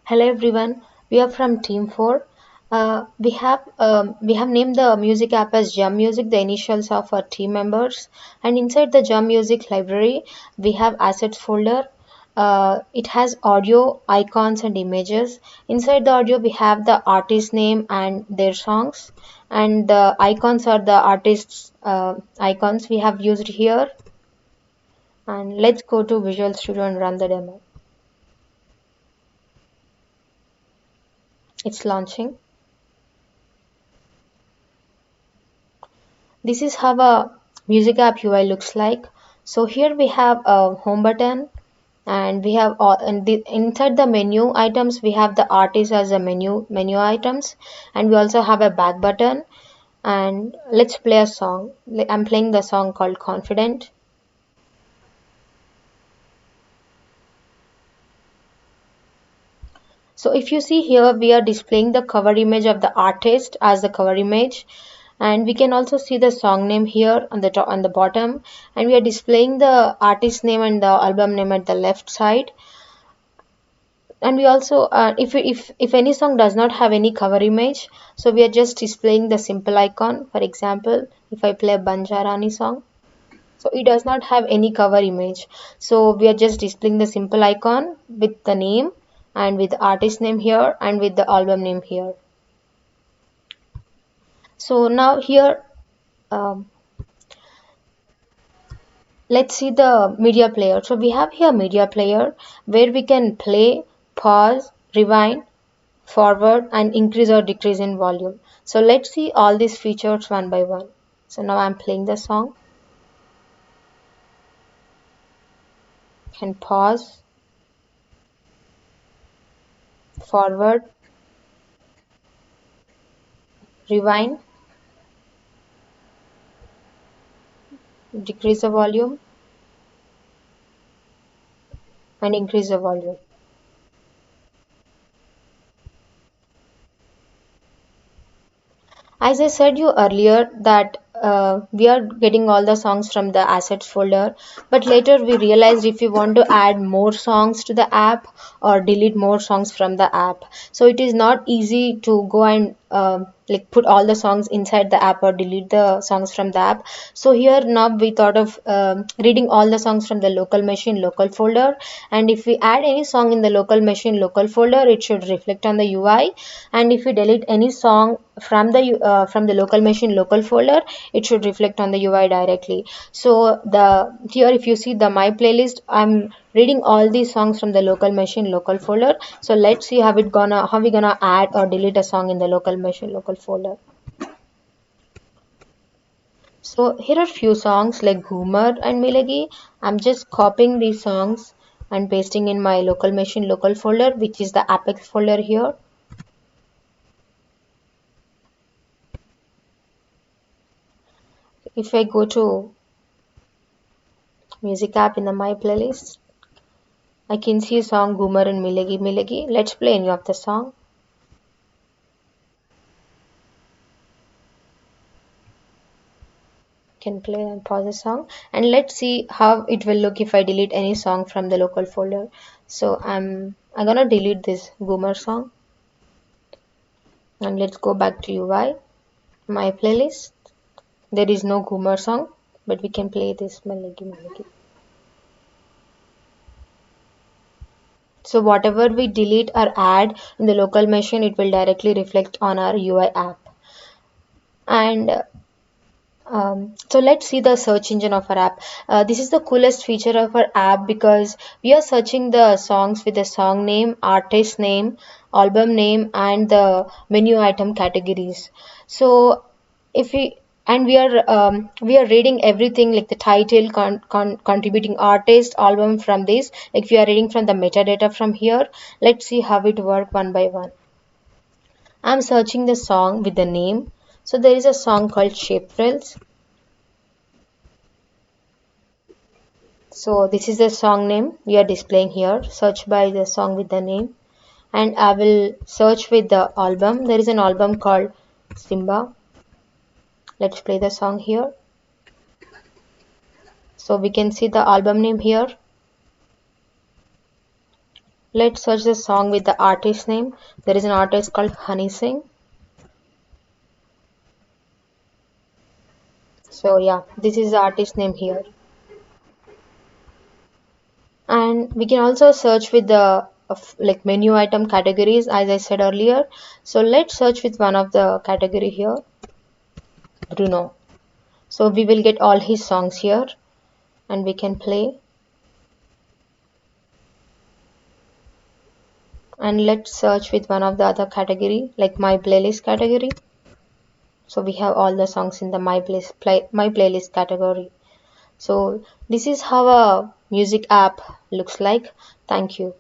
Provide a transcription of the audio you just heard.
Hello everyone, we are from Team 4. We have named the music app as Jam Music, the initials of our team members. And inside the Jam Music library, we have assets folder. It has audio, icons, and images. Inside the audio, we have the artist name and their songs, and the icons are the artists' icons we have used here. And let's go to Visual Studio and run the demo. It's launching. This is how a music app UI looks like. So here we have a home button and we have all and inside the menu items we have the artist as a menu items, and we also have a back button. And let's play a song. I'm playing the song called Confident. So if you see here, we are displaying the cover image of the artist as the cover image, and we can also see the song name here on the top on the bottom, and we are displaying the artist name and the album name at the left side. And we also if any song does not have any cover image, so we are just displaying the simple icon. For example, if I play a Banjarani song, so it does not have any cover image, so we are just displaying the simple icon with the name and with the artist name here and with the album name here. So now here, um, let's see the media player. So we have here media player where we can play, pause, rewind, forward, and increase or decrease in volume. So let's see all these features one by one. So now I'm playing the song. Can pause, forward, rewind, decrease the volume, and increase the volume. As I said you earlier that we are getting all the songs from the assets folder, but later we realized if we want to add more songs to the app or delete more songs from the app, so it is not easy to go and like put all the songs inside the app or delete the songs from the app. So here now we thought of reading all the songs from the local machine local folder, and if we add any song in the local machine local folder, it should reflect on the UI. And if we delete any song from the local machine local folder, it should reflect on the UI directly. So the here if you see the my playlist, I'm reading all these songs from the local machine local folder. So let's see how we gonna add or delete a song in the local machine local folder. So here are few songs like Goomer and Milagi. I'm just copying these songs and pasting in my local machine local folder, which is the Apex folder here. If I go to music app in the my playlist, I can see a song Goomer and Milagi Milagi. Let's play any of the song. Can play and pause the song, and let's see how it will look if I delete any song from the local folder. So I'm gonna delete this Goomer song, and let's go back to UI, my playlist. There is no Goomer song, but we can play this Milagi Milagi. So whatever we delete or add in the local machine, it will directly reflect on our UI app. And so let's see the search engine of our app. This is the coolest feature of our app because we are searching the songs with the song name, artist name, album name, and the menu item categories. So if we and we are reading everything like the title, contributing artist, album from this. Like we are reading from the metadata from here. Let's see how it work one by one. I'm searching the song with the name. So there is a song called Shape Thrills. So this is the song name we are displaying here. Search by the song with the name, and I will search with the album. There is an album called Simba. Let's play the song here. So we can see the album name here. Let's search the song with the artist name. There is an artist called Honey Singh. So yeah, this is the artist name here. And we can also search with the like menu item categories as I said earlier. So let's search with one of the category here, Bruno. So we will get all his songs here and we can play. And let's search with one of the other category like my playlist category. So we have all the songs in the my playlist category. So this is how a music app looks like. Thank you.